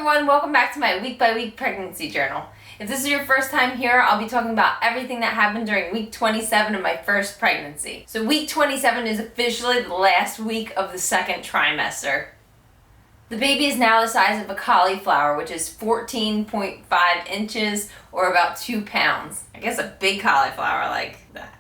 everyone, welcome back to my week by week pregnancy journal. If this is your first time here, I'll be talking about everything that happened during week 27 of my first pregnancy. So week 27 is officially the last week of the second trimester. The baby is now the size of a cauliflower, which is 14.5 inches or about 2 pounds. I guess a big cauliflower like that.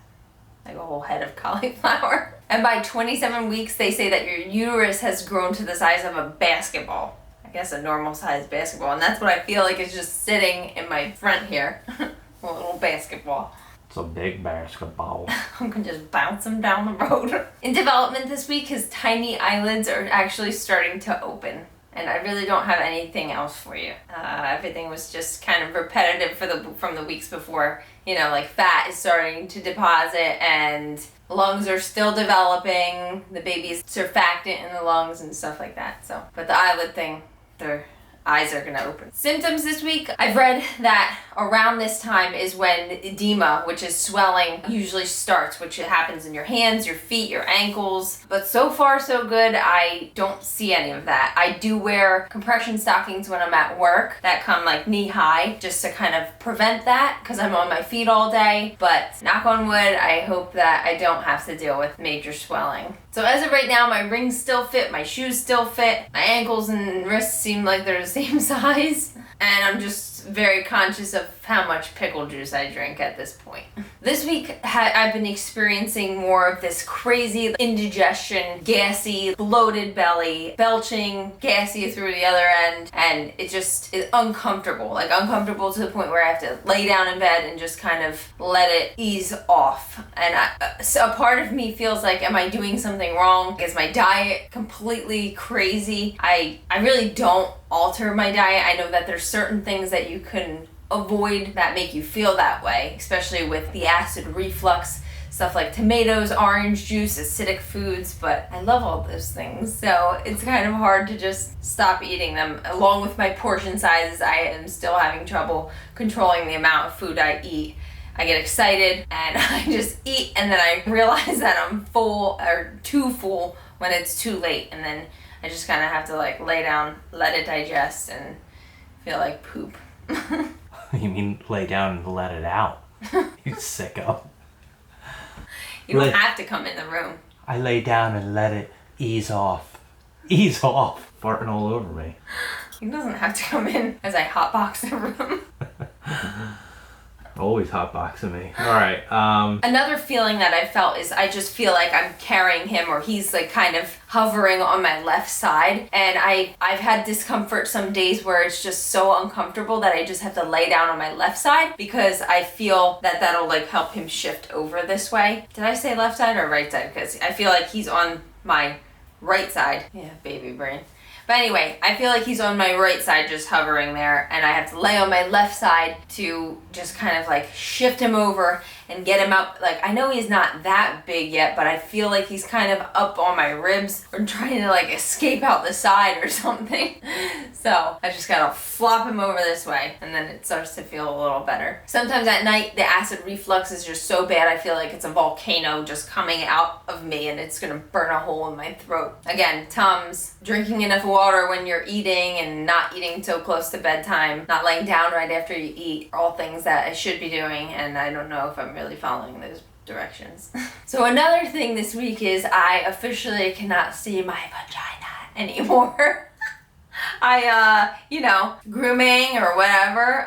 Like a whole head of cauliflower. And by 27 weeks, they say that your uterus has grown to the size of a basketball. I guess a normal sized basketball. And that's what I feel like is just sitting in my front here. A little basketball. It's a big basketball. I'm gonna just bounce him down the road. In development this week, his tiny eyelids are actually starting to open. And I really don't have anything else for you. Everything was just kind of repetitive from the weeks before. You know, like fat is starting to deposit and lungs are still developing. The baby's surfactant in the lungs and stuff like that. So, but the eyelid thing, their eyes are gonna open. Symptoms this week, I've read that around this time is when edema, which is swelling, usually starts, which happens in your hands, your feet, your ankles. But so far so good, I don't see any of that. I do wear compression stockings when I'm at work that come like knee high just to kind of prevent that because I'm on my feet all day. But knock on wood, I hope that I don't have to deal with major swelling. So as of right now, my rings still fit, my shoes still fit, my ankles and wrists seem like they're the same size, and I'm just very conscious of how much pickle juice I drink at this point. This week, I've been experiencing more of this crazy indigestion, gassy, bloated belly, belching, gassy through the other end, and it just is uncomfortable. Like uncomfortable to the point where I have to lay down in bed and just kind of let it ease off. And so a part of me feels like, am I doing something wrong? Is my diet completely crazy? I really don't alter my diet. I know that there's certain things that you can avoid that make you feel that way, especially with the acid reflux, stuff like tomatoes, orange juice, acidic foods, but I love all those things, so it's kind of hard to just stop eating them. Along with my portion sizes, I am still having trouble controlling the amount of food I eat. I get excited and I just eat, and then I realize that I'm full or too full when it's too late, and then I just kind of have to like lay down, let it digest, and feel like poop. You mean lay down and let it out? You sicko. You don't have to come in the room. I lay down and let it ease off. Ease off. Farting all over me. He doesn't have to come in as I hotbox the room. Always hotboxing me. Alright, Another feeling that I felt is I just feel like I'm carrying him, or he's like kind of hovering on my left side, and I've had discomfort some days where it's just so uncomfortable that I just have to lay down on my left side because I feel that that'll like help him shift over this way. Did I say left side or right side? Because I feel like he's on my right side. Yeah, baby brain. But anyway, I feel like he's on my right side just hovering there, and I have to lay on my left side to just kind of like shift him over and get him up. Like, I know he's not that big yet, but I feel like he's kind of up on my ribs or trying to like escape out the side or something. So I just gotta flop him over this way, and then it starts to feel a little better. Sometimes at night, the acid reflux is just so bad, I feel like it's a volcano just coming out of me, and it's gonna burn a hole in my throat. Again, Tums, drinking enough water when you're eating and not eating so close to bedtime, not laying down right after you eat, are all things that I should be doing, and I don't know if I'm really following those directions. So another thing this week is I officially cannot see my vagina anymore. Grooming or whatever.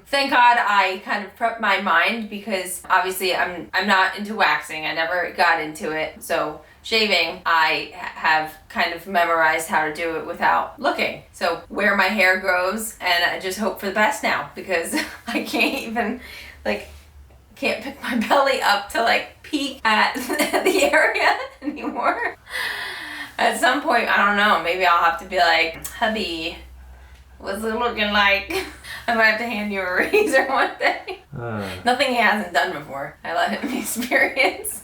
Thank God I kind of prepped my mind because obviously I'm not into waxing. I never got into it. So shaving, I have kind of memorized how to do it without looking. So where my hair grows, and I just hope for the best now because I can't even can't pick my belly up to like peek at the area anymore. At some point, I don't know, maybe I'll have to be like, hubby, what's it looking like? I might have to hand you a razor one day. Nothing he hasn't done before. I let him experience.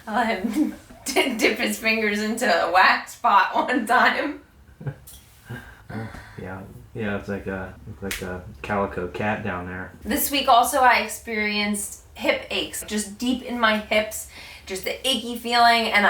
I let him dip his fingers into a wax spot one time. Yeah, it's like a calico cat down there. This week also I experienced hip aches, just deep in my hips, just the achy feeling, and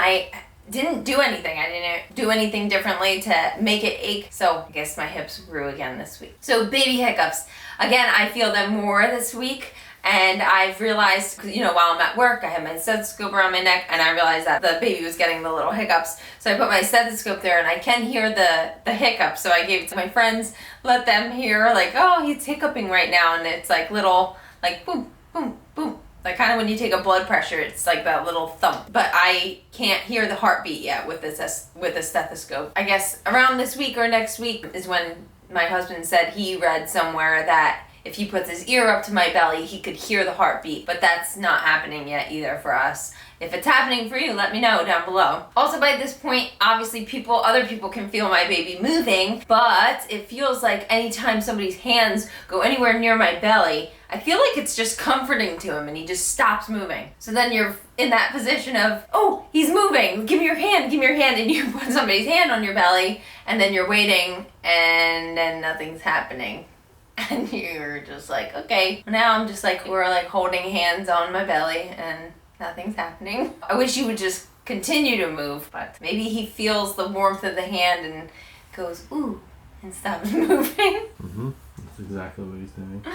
didn't do anything. I didn't do anything differently to make it ache. So I guess my hips grew again this week. So baby hiccups. Again, I feel them more this week. And I've realized, while I'm at work, I have my stethoscope around my neck, and I realized that the baby was getting the little hiccups. So I put my stethoscope there, and I can hear the hiccups. So I gave it to my friends, let them hear, like, oh, he's hiccuping right now. And it's like little, like, boom, boom, boom. Like kind of when you take a blood pressure, it's like that little thump. But I can't hear the heartbeat yet with the stethoscope. I guess around this week or next week is when my husband said he read somewhere that if he puts his ear up to my belly, he could hear the heartbeat, but that's not happening yet either for us. If it's happening for you, let me know down below. Also, by this point, obviously other people can feel my baby moving, but it feels like anytime somebody's hands go anywhere near my belly, I feel like it's just comforting to him and he just stops moving. So then you're in that position of, oh, he's moving, give me your hand, and you put somebody's hand on your belly, and then you're waiting, and then nothing's happening. And you're just like, okay. Now I'm just like, we're like holding hands on my belly and nothing's happening. I wish he would just continue to move, but maybe he feels the warmth of the hand and goes, ooh, and stops moving. Mm-hmm. That's exactly what he's doing.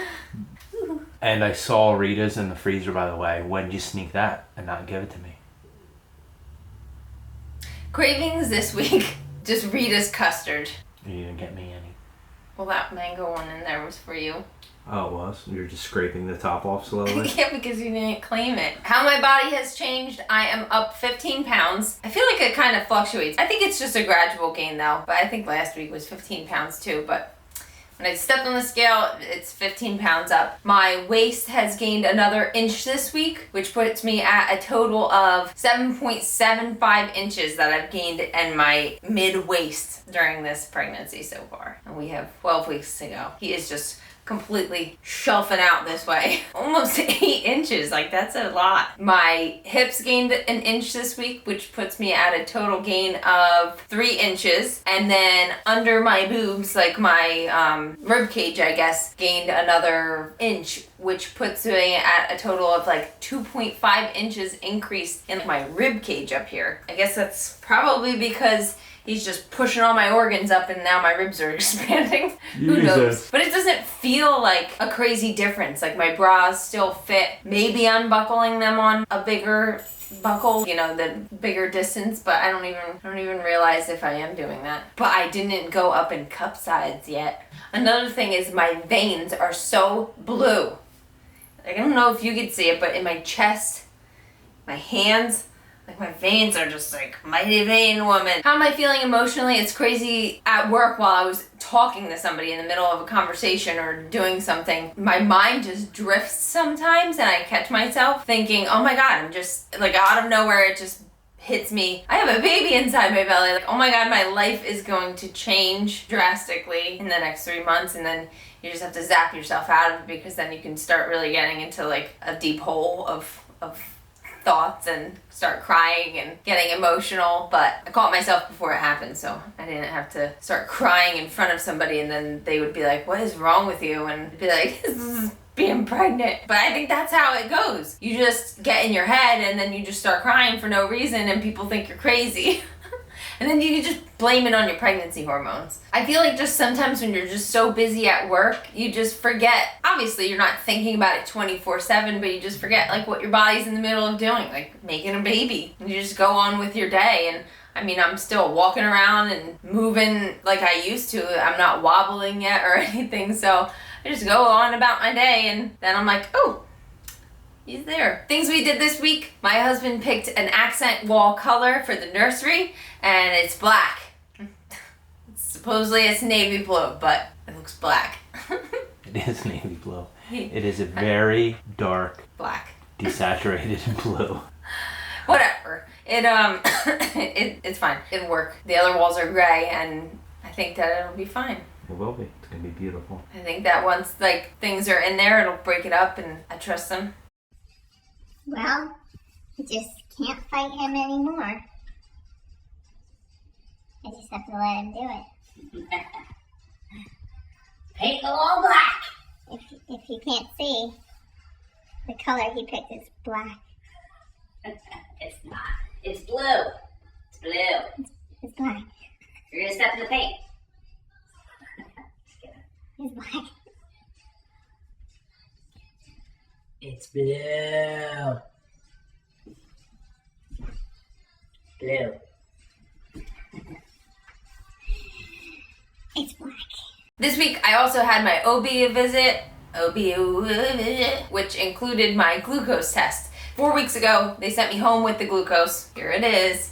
Ooh. And I saw Rita's in the freezer, by the way. When did you sneak that and not give it to me? Cravings this week. Just Rita's custard. You didn't get me any. Well, that mango one in there was for you. Oh, it was? You're just scraping the top off slowly? Yeah, because you didn't claim it. How my body has changed, I am up 15 pounds. I feel like it kind of fluctuates. I think it's just a gradual gain though, but I think last week was 15 pounds too, but when I stepped on the scale, it's 15 pounds up. My waist has gained another inch this week, which puts me at a total of 7.75 inches that I've gained in my mid-waist during this pregnancy so far. And we have 12 weeks to go. He is just completely shelving out this way. Almost 8 inches, like that's a lot. My hips gained an inch this week, which puts me at a total gain of 3 inches. And then under my boobs, like my rib cage, I guess, gained another inch, which puts me at a total of like 2.5 inches increase in my rib cage up here. I guess that's probably because he's just pushing all my organs up and now my ribs are expanding. Who knows? But it doesn't feel like a crazy difference. Like my bras still fit. Maybe unbuckling them on a bigger buckle, the bigger distance, but I don't even realize if I am doing that. But I didn't go up in cup size yet. Another thing is my veins are so blue. I don't know if you could see it, but in my chest, my hands, like my veins are just like mighty vein woman. How am I feeling emotionally? It's crazy. At work while I was talking to somebody in the middle of a conversation or doing something, my mind just drifts sometimes and I catch myself thinking, oh my God, I'm just like out of nowhere, it just hits me. I have a baby inside my belly. Like, oh my God, my life is going to change drastically in the next 3 months, and then you just have to zap yourself out of it because then you can start really getting into like a deep hole of thoughts and start crying and getting emotional. But I caught myself before it happened, so I didn't have to start crying in front of somebody and then they would be like, what is wrong with you? And I'd be like, this is being pregnant. But I think that's how it goes. You just get in your head and then you just start crying for no reason and people think you're crazy. And then you can just blame it on your pregnancy hormones. I feel like just sometimes when you're just so busy at work, you just forget. Obviously, you're not thinking about it 24/7, but you just forget like what your body's in the middle of doing, like making a baby. And you just go on with your day. And I mean, I'm still walking around and moving like I used to. I'm not wobbling yet or anything. So I just go on about my day and then I'm like, oh, he's there. Things we did this week. My husband picked an accent wall color for the nursery and it's black. Supposedly it's navy blue, but it looks black. It is navy blue. It is a very dark black, desaturated blue. Whatever. It's fine. It'll work. The other walls are gray and I think that it'll be fine. It will be. It's gonna be beautiful. I think that once like things are in there, it'll break it up and I trust them. Well, I just can't fight him anymore. I just have to let him do it. Paint the wall black. If you can't see, the color he picked is black. It's not. It's blue. It's blue. It's black. You're gonna step in the paint. It's black. It's blue. Blue. It's black. This week I also had my OB visit, which included my glucose test. 4 weeks ago, they sent me home with the glucose. Here it is.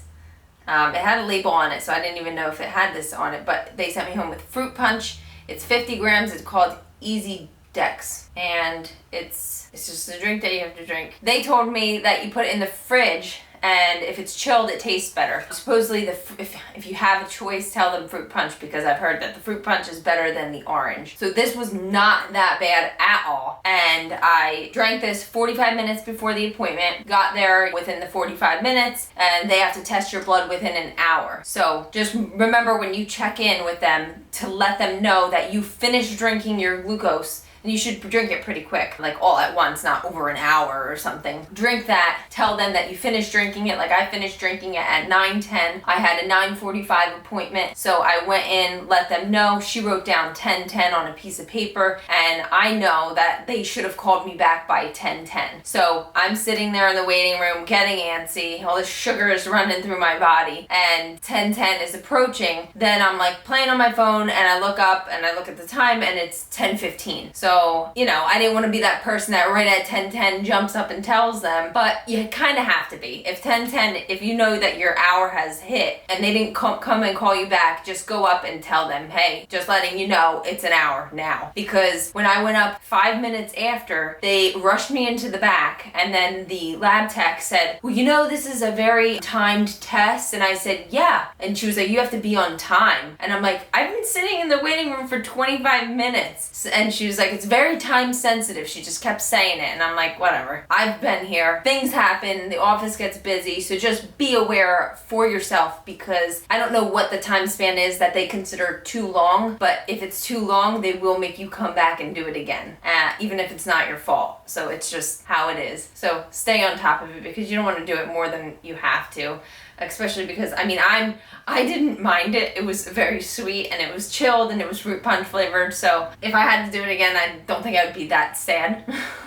It had a label on it, so I didn't even know if it had this on it, but they sent me home with fruit punch. It's 50 grams. It's called Easy Dex, and it's just a drink that you have to drink. They told me that you put it in the fridge, and if it's chilled, it tastes better. Supposedly, if you have a choice, tell them fruit punch, because I've heard that the fruit punch is better than the orange. So this was not that bad at all, and I drank this 45 minutes before the appointment, got there within the 45 minutes, and they have to test your blood within an hour. So just remember when you check in with them to let them know that you finished drinking your glucose. And you should drink it pretty quick, like all at once, not over an hour or something. Drink that, tell them that you finished drinking it, like I finished drinking it at 9:10. I had a 9:45 appointment, so I went in, let them know. She wrote down 10:10 on a piece of paper, and I know that they should have called me back by 10:10. So I'm sitting there in the waiting room getting antsy, all the sugar is running through my body, and 10:10 is approaching. Then I'm like playing on my phone, and I look up and I look at the time, and it's 10:15. So, you know, I didn't want to be that person that right at 10:10 jumps up and tells them, but you kind of have to be. If 10:10, if you know that your hour has hit and they didn't come and call you back, just go up and tell them, hey, just letting you know it's an hour now. Because when I went up 5 minutes after, they rushed me into the back, and then the lab tech said, well, you know, this is a very timed test. And I said, yeah. And she was like, you have to be on time. And I'm like, I've been sitting in the waiting room for 25 minutes. And she was like, it's very time sensitive. She just kept saying it, and I'm like, whatever. I've been here. Things happen. The office gets busy, so just be aware for yourself, because I don't know what the time span is that they consider too long, but if it's too long, they will make you come back and do it again, even if it's not your fault. So it's just how it is. So stay on top of it, because you don't want to do it more than you have to. Especially because, I mean, I didn't mind it. It was very sweet, and it was chilled, and it was fruit punch flavored. So if I had to do it again, I don't think I would be that sad.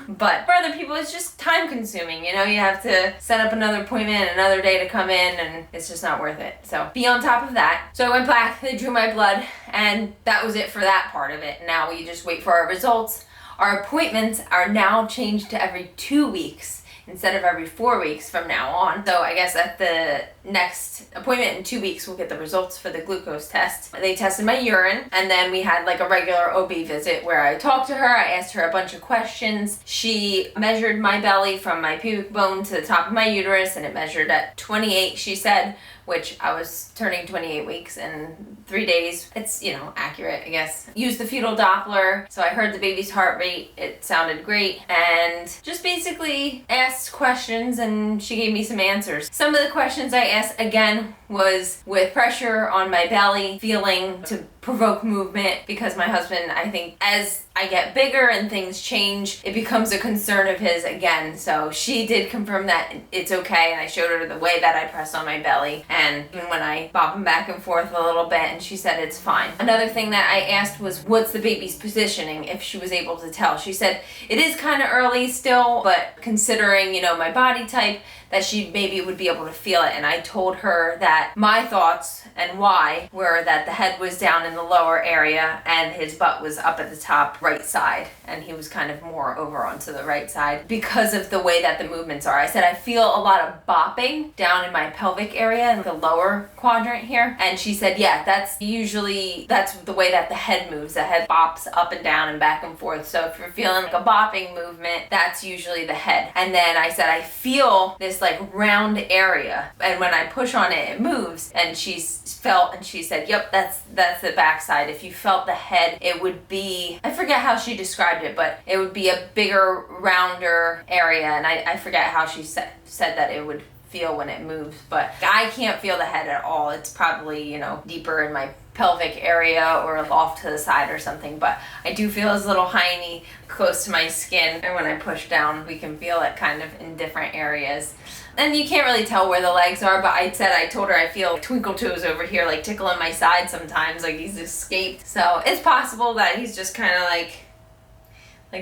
But for other people, it's just time consuming. You know, you have to set up another appointment, another day to come in, and it's just not worth it. So be on top of that. So I went back, they drew my blood, and that was it for that part of it. Now we just wait for our results. Our appointments are now changed to every 2 weeks. Instead of every 4 weeks from now on. So I guess at the next appointment in 2 weeks, we'll get the results for the glucose test. They tested my urine, and then we had like a regular OB visit where I talked to her. I asked her a bunch of questions. She measured my belly from my pubic bone to the top of my uterus, and it measured at 28, she said, which I was turning 28 weeks in 3 days. It's, you know, accurate, I guess. Used the fetal Doppler, so I heard the baby's heart rate. It sounded great, and just basically asked questions, and she gave me some answers. Some of the questions I asked, again, was with pressure on my belly, feeling to provoke movement, because my husband, I think, as I get bigger and things change, it becomes a concern of his again. So she did confirm that it's okay, and I showed her the way that I press on my belly, and even when I bop him back and forth a little bit, and she said it's fine. Another thing that I asked was, what's the baby's positioning, if she was able to tell. She said it is kind of early still, but considering, you know, my body type, that she maybe would be able to feel it. And I told her that my thoughts and why were that the head was down in the lower area and his butt was up at the top right side, and he was kind of more over onto the right side because of the way that the movements are. I said I feel a lot of bopping down in my pelvic area in the lower quadrant here, and she said, yeah, that's the way that the head moves. The head bops up and down and back and forth. So if you're feeling like a bopping movement, that's usually the head. And then I said I feel this like round area, and when I push on it, it moves. And she said, yep, that's the backside. If you felt the head, it would be, I forget how she described it, but it would be a bigger, rounder area, and I forget how she said that it would feel when it moves, but I can't feel the head at all. It's probably, you know, deeper in my pelvic area or off to the side or something, but I do feel his little hiney close to my skin, and when I push down we can feel it kind of in different areas. And you can't really tell where the legs are, but I told her I feel twinkle toes over here like tickling my side sometimes, like he's escaped. So it's possible that he's just kind of like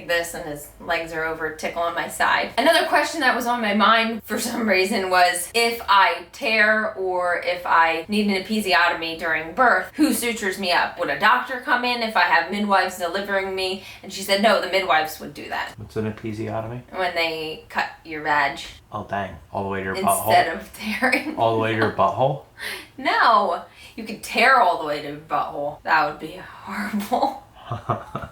this and his legs are over tickling my side. Another question that was on my mind for some reason was if I tear or if I need an episiotomy during birth, who sutures me up? Would a doctor come in if I have midwives delivering me? And she said no, the midwives would do that. What's an episiotomy? When they cut your vag. Oh dang, all the way to your instead butthole? Of tearing. All the way to your butthole? No, you could tear all the way to your butthole. That would be horrible.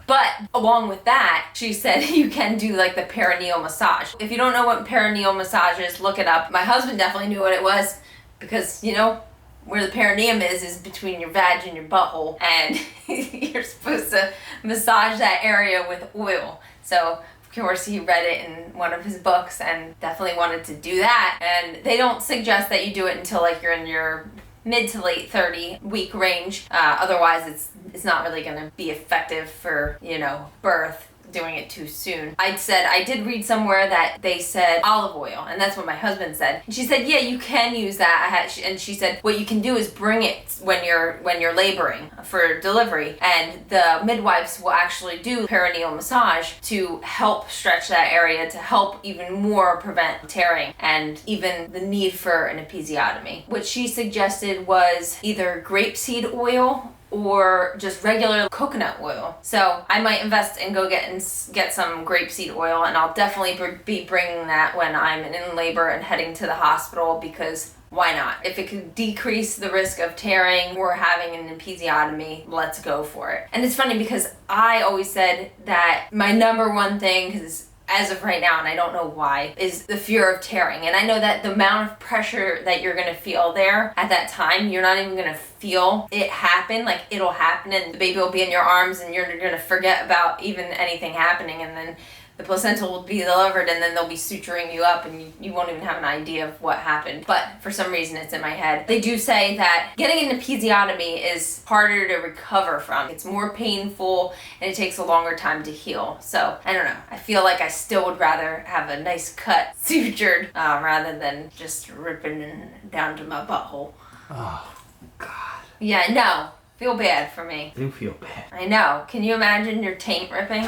But along with that, she said you can do like the perineal massage. If you don't know what perineal massage is, look it up. My husband definitely knew what it was because, you know, where the perineum is between your vag and your butthole, and you're supposed to massage that area with oil. So of course he read it in one of his books and definitely wanted to do that. And they don't suggest that you do it until like you're in your mid to late 30-week range. Otherwise it's not really going to be effective for, you know, birth, doing it too soon. I did read somewhere that they said olive oil, and that's what my husband said. And she said, yeah, you can use that. And she said, what you can do is bring it when you're laboring for delivery, and the midwives will actually do perineal massage to help stretch that area, to help even more prevent tearing and even the need for an episiotomy. What she suggested was either grapeseed oil or just regular coconut oil. So I might invest and go get some grapeseed oil, and I'll definitely be bringing that when I'm in labor and heading to the hospital, because why not? If it could decrease the risk of tearing or having an episiotomy, let's go for it. And it's funny because I always said that my number one thing, because as of right now, and I don't know why, is the fear of tearing. And I know that the amount of pressure that you're gonna feel there at that time, you're not even gonna feel it happen. Like, it'll happen and the baby will be in your arms and you're gonna forget about even anything happening, and then the placenta will be delivered and then they'll be suturing you up and you won't even have an idea of what happened. But for some reason it's in my head. They do say that getting an episiotomy is harder to recover from. It's more painful and it takes a longer time to heal. So I don't know. I feel like I still would rather have a nice cut sutured rather than just ripping down to my butthole. Oh, God. Yeah, no. Feel bad for me. I do feel bad. I know. Can you imagine your taint ripping?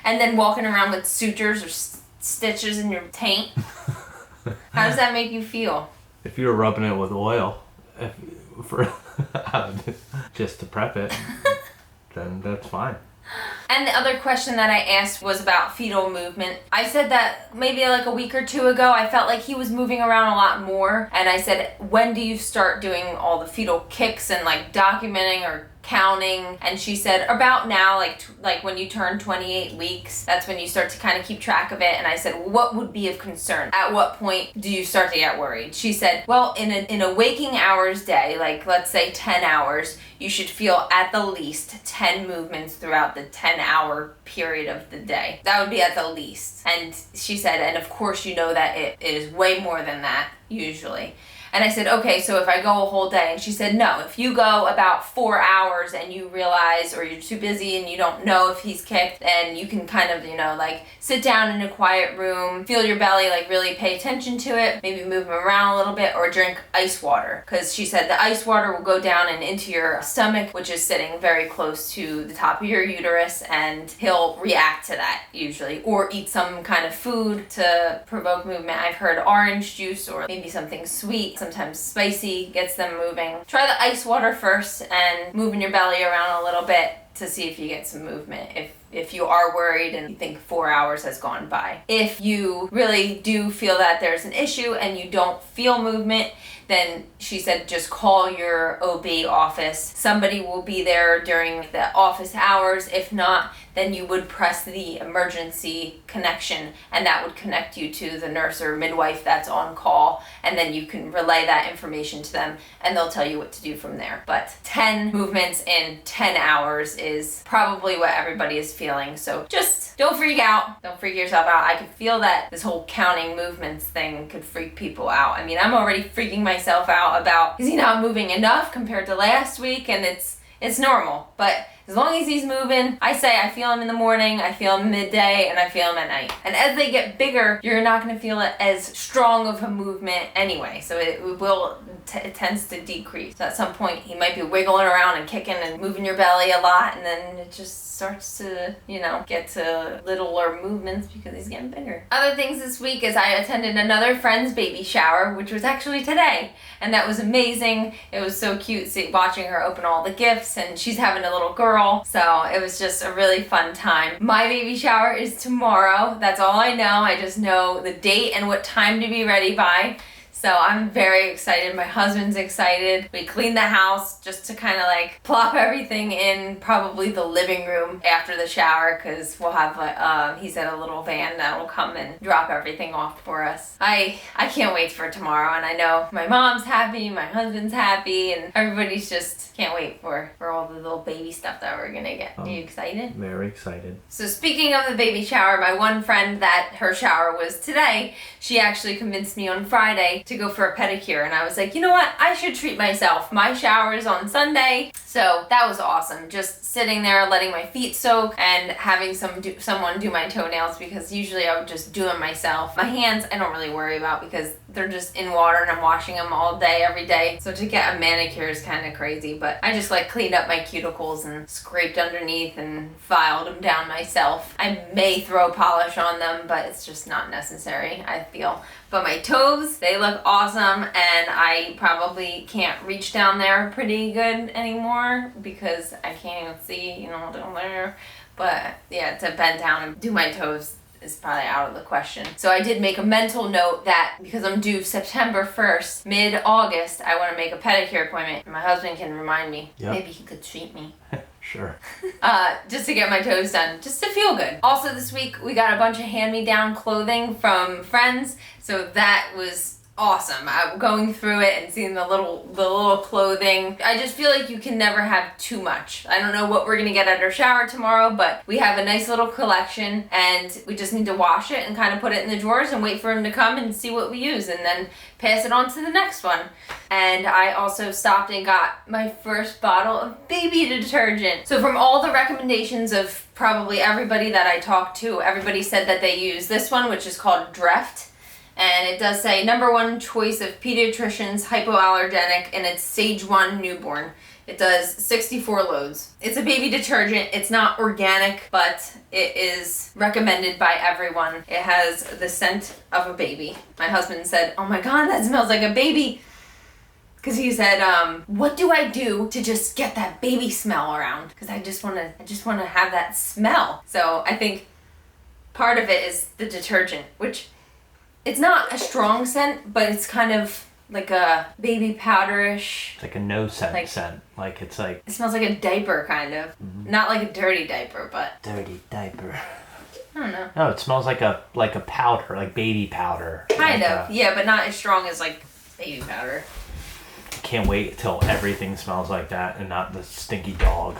And then walking around with sutures or stitches in your taint. How does that make you feel? If you were rubbing it with oil, just to prep it, then that's fine. And the other question that I asked was about fetal movement. I said that maybe like a week or two ago, I felt like he was moving around a lot more. And I said, when do you start doing all the fetal kicks and like documenting or counting? And she said about now, like when you turn 28 weeks, that's when you start to kind of keep track of it. And I said, well, what would be of concern? At what point do you start to get worried? She said, well, in a waking hours day, like let's say 10 hours, you should feel at the least 10 movements throughout the 10-hour period of the day. That would be at the least. And she said, and of course you know that it is way more than that usually. And I said, okay, so if I go a whole day? And she said, no, if you go about 4 hours and you realize, or you're too busy and you don't know if he's kicked, then you can kind of, like sit down in a quiet room, feel your belly, like really pay attention to it, maybe move him around a little bit, or drink ice water. Because she said the ice water will go down and into your stomach, which is sitting very close to the top of your uterus, and he'll react to that usually. Or eat some kind of food to provoke movement. I've heard orange juice or maybe something sweet. Sometimes spicy gets them moving. Try the ice water first and moving your belly around a little bit to see if you get some movement. If you are worried and you think 4 hours has gone by. If you really do feel that there's an issue and you don't feel movement, then she said just call your OB office. Somebody will be there during the office hours. If not, then you would press the emergency connection, and that would connect you to the nurse or midwife that's on call, and then you can relay that information to them and they'll tell you what to do from there. But 10 movements in 10 hours is probably what everybody is feeling. So just don't freak out. Don't freak yourself out. I could feel that this whole counting movements thing could freak people out. I mean, I'm already freaking myself out about, is he not moving enough compared to last week? And it's normal, but as long as he's moving, I say I feel him in the morning, I feel him midday, and I feel him at night. And as they get bigger, you're not going to feel it as strong of a movement anyway. So it tends to decrease. So at some point, he might be wiggling around and kicking and moving your belly a lot, and then it just starts to, get to littler movements because he's getting bigger. Other things this week is I attended another friend's baby shower, which was actually today. And that was amazing. It was so cute watching her open all the gifts, and she's having a little girl. So it was just a really fun time. My baby shower is tomorrow. That's all I know. I just know the date and what time to be ready by. So I'm very excited. My husband's excited. We cleaned the house just to kind of like plop everything in probably the living room after the shower, because we'll have he said a little van that will come and drop everything off for us. I can't wait for tomorrow, and I know my mom's happy, my husband's happy, and everybody's just can't wait for all the little baby stuff that we're gonna get. Are you excited? Very excited. So speaking of the baby shower, my one friend that her shower was today, she actually convinced me on Friday to go for a pedicure, and I was like, you know what, I should treat myself. My shower is on Sunday, so that was awesome. Just sitting there letting my feet soak and having someone do my toenails, because usually I would just do them myself. My hands I don't really worry about because they're just in water and I'm washing them all day every day, so to get a manicure is kind of crazy. But I just like cleaned up my cuticles and scraped underneath and filed them down myself. I may throw polish on them, but it's just not necessary, I feel. But my toes, they look awesome, and I probably can't reach down there pretty good anymore because I can't even see, down there. But yeah, to bend down and do my toes is probably out of the question. So I did make a mental note that because I'm due September 1st, mid-August, I want to make a pedicure appointment. My husband can remind me. Yep. Maybe he could treat me. Sure. Just to get my toes done, just to feel good. Also this week, we got a bunch of hand-me-down clothing from friends, so that was awesome. I'm going through it and seeing the little clothing. I just feel like you can never have too much. I don't know what we're gonna get at our shower tomorrow, but we have a nice little collection, and we just need to wash it and kind of put it in the drawers and wait for him to come and see what we use, and then pass it on to the next one. And I also stopped and got my first bottle of baby detergent. So from all the recommendations of probably everybody that I talked to, everybody said that they use this one, which is called Dreft. And it does say #1 choice of pediatricians, hypoallergenic, and it's Stage 1 newborn. It does 64 loads. It's a baby detergent. It's not organic, but it is recommended by everyone. It has the scent of a baby. My husband said, "Oh my God, that smells like a baby." Because he said, what do I do to just get that baby smell around? Because I just want to have that smell. So I think part of it is the detergent, which it's not a strong scent, but it's kind of like a baby powderish. It's like a no scent scent. Like it's like... It smells like a diaper, kind of. Mm-hmm. Not like a dirty diaper, but... Dirty diaper. I don't know. No, it smells like a powder, like baby powder. Kind of, yeah, but not as strong as like baby powder. Can't wait till everything smells like that and not the stinky dog.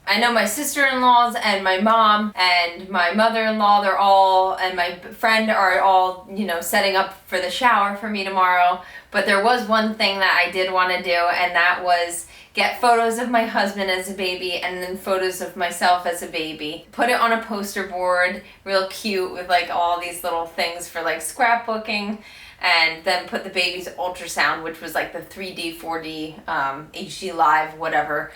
I know my sister-in-laws and my mom and my mother-in-law, and my friend are all, setting up for the shower for me tomorrow. But there was one thing that I did want to do, and that was get photos of my husband as a baby and then photos of myself as a baby. Put it on a poster board, real cute, with like all these little things for like scrapbooking. And then put the baby's ultrasound, which was like the 3D, 4D, HD Live, whatever,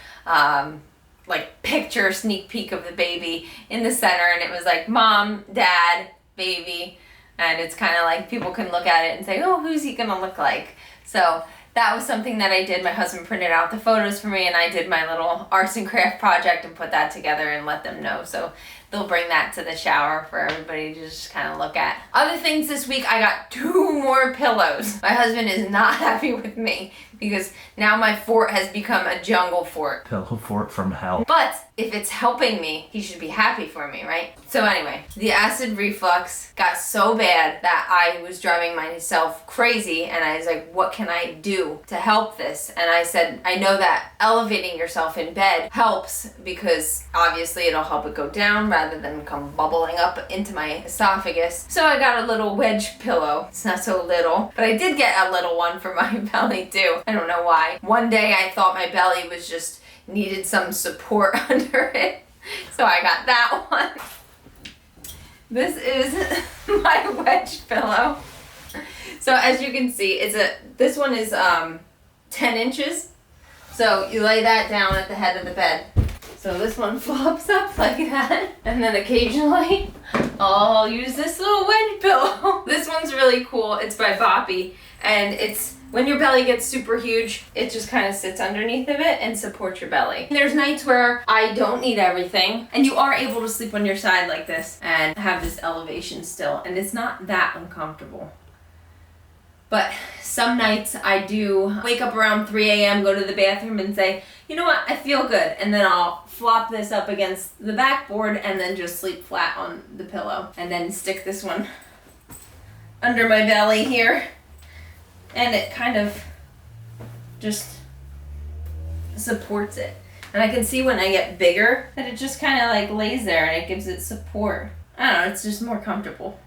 like picture sneak peek of the baby in the center. And it was like mom, dad, baby. And it's kind of like people can look at it and say, oh, who's he gonna look like? So that was something that I did. My husband printed out the photos for me, and I did my little arts and craft project and put that together and let them know. So they'll bring that to the shower for everybody to just kind of look at. Other things this week, I got 2 more pillows. My husband is not happy with me because now my fort has become a jungle fort. Pillow fort from hell. But if it's helping me, he should be happy for me, right? So anyway, the acid reflux got so bad that I was driving myself crazy, and I was like, what can I do to help this? And I said, I know that elevating yourself in bed helps because obviously it'll help it go down rather than come bubbling up into my esophagus. So I got a little wedge pillow. It's not so little, but I did get a little one for my belly too. I don't know why. One day I thought my belly was just needed some support under it, so I got that one. This is my wedge pillow. So as you can see, this one is 10 inches. So you lay that down at the head of the bed. So this one flops up like that, and then occasionally I'll use this little wedge pillow. This one's really cool. It's by Boppy, and it's when your belly gets super huge, it just kind of sits underneath of it and supports your belly. There's nights where I don't need everything, and you are able to sleep on your side like this and have this elevation still, and it's not that uncomfortable. But some nights I do wake up around 3 a.m., go to the bathroom and say, you know what, I feel good. And then I'll flop this up against the backboard and then just sleep flat on the pillow. And then stick this one under my belly here. And it kind of just supports it. And I can see when I get bigger that it just kind of like lays there and it gives it support. I don't know, it's just more comfortable.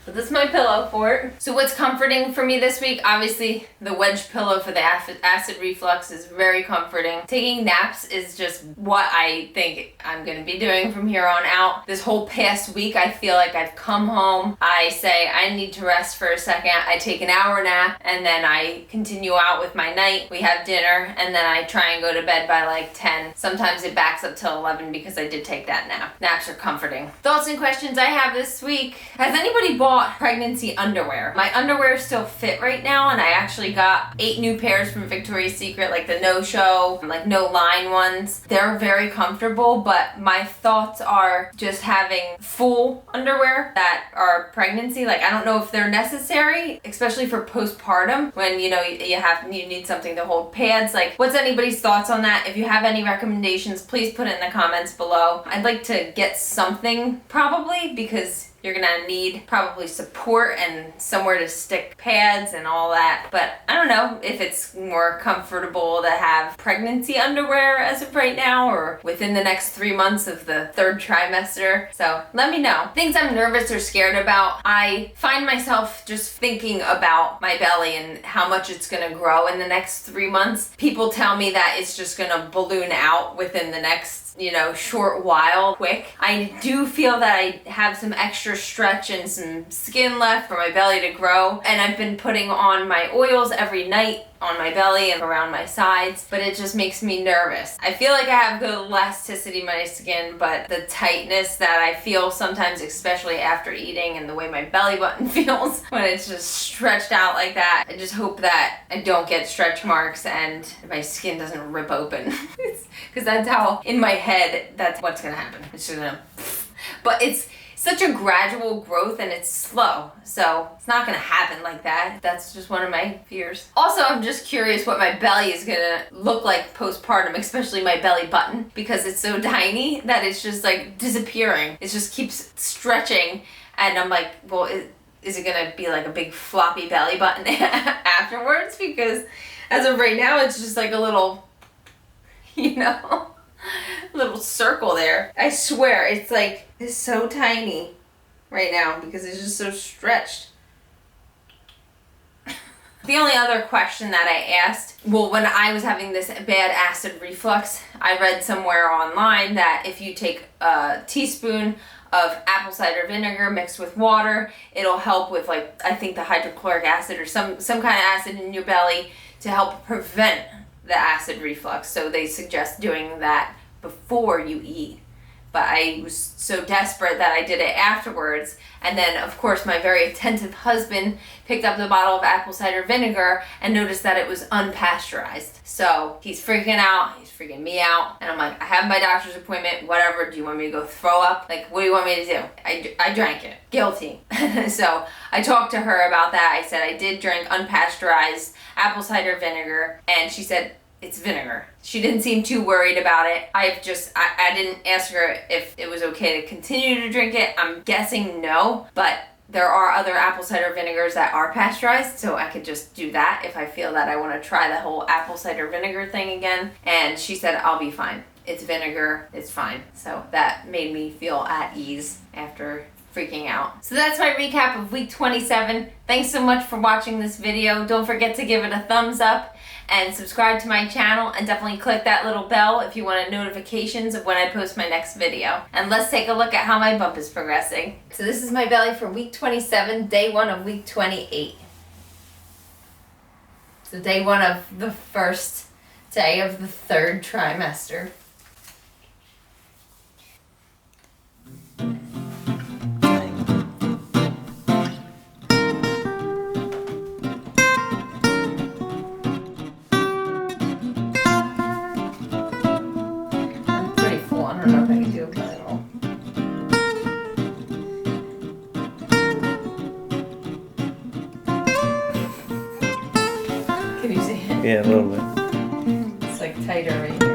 So this is my pillow fort. So what's comforting for me this week? Obviously, the wedge pillow for the acid reflux is very comforting. Taking naps is just what I think I'm gonna be doing from here on out. This whole past week, I feel like I've come home, I say I need to rest for a second, I take an hour nap, and then I continue out with my night. We have dinner, and then I try and go to bed by like 10. Sometimes it backs up till 11 because I did take that nap. Naps are comforting. Thoughts and questions I have this week. Has anybody bought pregnancy underwear? My underwear still fit right now, and I actually got 8 new pairs from Victoria's Secret, like the no-show, like no-line ones. They're very comfortable, but my thoughts are just having full underwear that are pregnancy. Like, I don't know if they're necessary, especially for postpartum when, you know, you need something to hold pads. Like, what's anybody's thoughts on that? If you have any recommendations, please put it in the comments below. I'd like to get something probably, because you're gonna need probably support and somewhere to stick pads and all that. But I don't know if it's more comfortable to have pregnancy underwear as of right now or within the next 3 months of the 3rd trimester. So let me know. Things I'm nervous or scared about. I find myself just thinking about my belly and how much it's gonna grow in the next 3 months. People tell me that it's just gonna balloon out within the next, you know, short while, quick. I do feel that I have some extra stretch and some skin left for my belly to grow, and I've been putting on my oils every night on my belly and around my sides, but it just makes me nervous. I feel like I have good elasticity in my skin, but the tightness that I feel sometimes, especially after eating, and the way my belly button feels when it's just stretched out like that, I just hope that I don't get stretch marks and my skin doesn't rip open. Because that's how, in my head, that's what's gonna happen. It's just gonna, but it's such a gradual growth and it's slow, so it's not gonna happen like that. That's just one of my fears. Also, I'm just curious what my belly is gonna look like postpartum, especially my belly button, because it's so tiny that it's just like disappearing. It just keeps stretching, and I'm like, well, is it gonna be like a big floppy belly button afterwards? Because as of right now, it's just like a little, you know, little circle there. I swear it's like, it's so tiny right now because it's just so stretched. The only other question that I asked, well, when I was having this bad acid reflux, I read somewhere online that if you take a teaspoon of apple cider vinegar mixed with water, it'll help with, like, I think the hydrochloric acid or some kind of acid in your belly to help prevent the acid reflux. So they suggest doing that before you eat. but I was so desperate that I did it afterwards. And then, of course, my very attentive husband picked up the bottle of apple cider vinegar and noticed that it was unpasteurized. So he's freaking out, he's freaking me out. And I'm like, I have my doctor's appointment, whatever. Do you want me to go throw up? Like, what do you want me to do? I drank it. Guilty. So I talked to her about that. I said I did drink unpasteurized apple cider vinegar, and she said, it's vinegar. She didn't seem too worried about it. I didn't ask her if it was okay to continue to drink it. I'm guessing no, but there are other apple cider vinegars that are pasteurized, so I could just do that if I feel that I want to try the whole apple cider vinegar thing again. And she said, I'll be fine. It's vinegar, it's fine. So that made me feel at ease after freaking out. So that's my recap of week 27. Thanks so much for watching this video. Don't forget to give it a thumbs up and subscribe to my channel, and definitely click that little bell if you want notifications of when I post my next video. And let's take a look at how my bump is progressing. So this is my belly for week 27, day 1 of week 28. So day 1 of the first day of the 3rd trimester. I don't know if I can do it by all. Can you see it? Yeah, a little bit. It's like tight already.